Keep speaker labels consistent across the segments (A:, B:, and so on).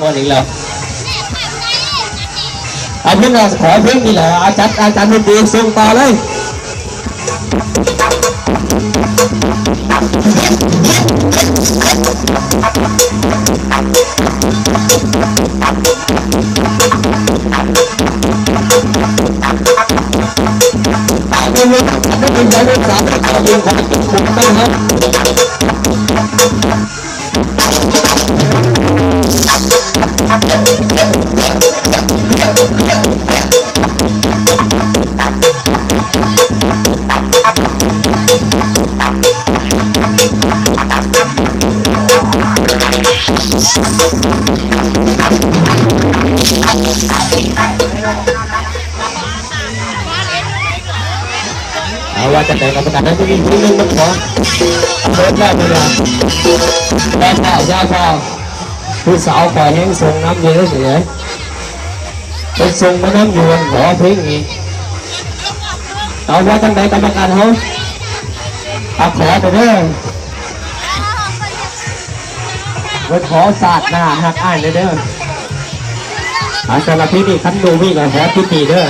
A: นอนอีกแล้วอาจารย์ขอเพลงนี่แหละอาจารย์ดนตรีส่งต่อเลยไม่รู้ไม่เป็นไรไม่สามารถเอาเองของผมต้องครับเอาว่าจะแต่งกับประกาศนั้นจะมีที่นึงมันขอเปิดแล้วเลยนะแต่แต่ยาพอผู้สาวคอยแห้งทรงน้ำเยอะเสียเป็นทรงมาน้ำยวนขอเพลงอีกเอาว่าตั้งแต่กรรมการเขาเอาขอไปเด้อไปขอศาสตร์หน้าหักอ้ายเลยเด้ออาจารย์พี่นี่ขันดูวิ่งกับขอพิธีเด้อ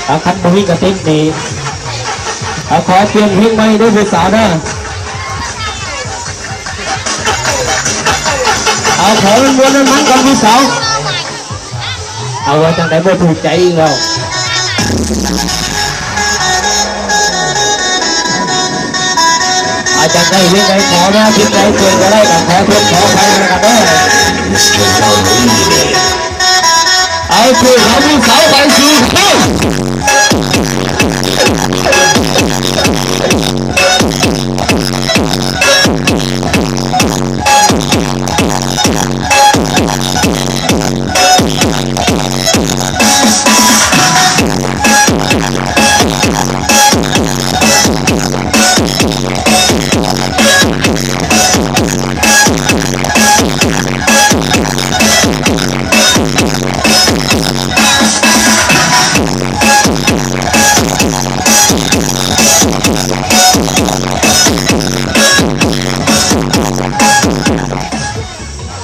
A: เอาขันดูวิ่งกับติ๊กดีเอาขอเปลี่ยนเพลงใหม่ด้วยผู้สาวเด้อเอาขอเงินนั้นมันกับผู้สาวเอาไว้จังไหนบ่ถูกใจเราอาจารย์ได้เรียกไว้ขอนะคิดใจเกินก็ได้กับขอเพื่อนขอไปนะครับเด้อเอาคือเราผู้สาวไปสู่เขา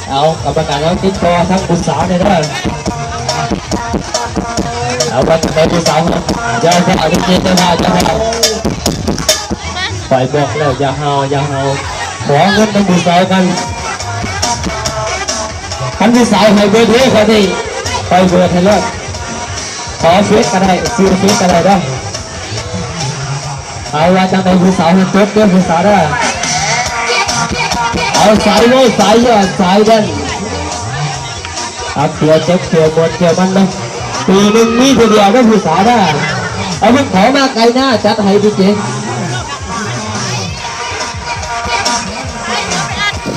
A: เอากรรมการแล้วติดต่อทั้งผู้สาวเนี่ยด้วยเอาไปเป็นผู้สาวนะอย่าเอาดิเจจะมาจะเอาปล่อยบอกแล้วอย่าเฮาขอเงินเป็นผู้สาวกันคันผู้สาวให้เบอร์โทรเขาดิไปเบอร์ให้เลยขอเฟซก็ได้ซื้อเฟซก็ได้ด้วยเอาว่าจะเป็นผู้สาวให้จบเรื่องผู้สาวได้เอาสายโน้สายยอดสายดันเอาเขียวเจ็บเขียวบดเขียวมันนะปีหนึ่งมีทีเดียวก็ผู้สาวได้เอาเพิ่งขอมาไกลหน้าจัดให้ดิเจ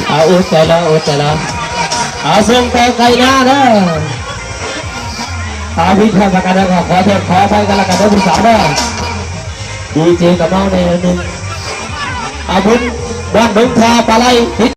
A: เอาอุดใจแล้วเอาส่งต่อไกลหน้าเด้อเอาพิธีประกาศแล้วขอโทษขอไปกันแล้วกันด้วยผู้สาวเด้อดีเจกับน้องในหนึ่งเอาบุญบ้านบึงพาปลาไหล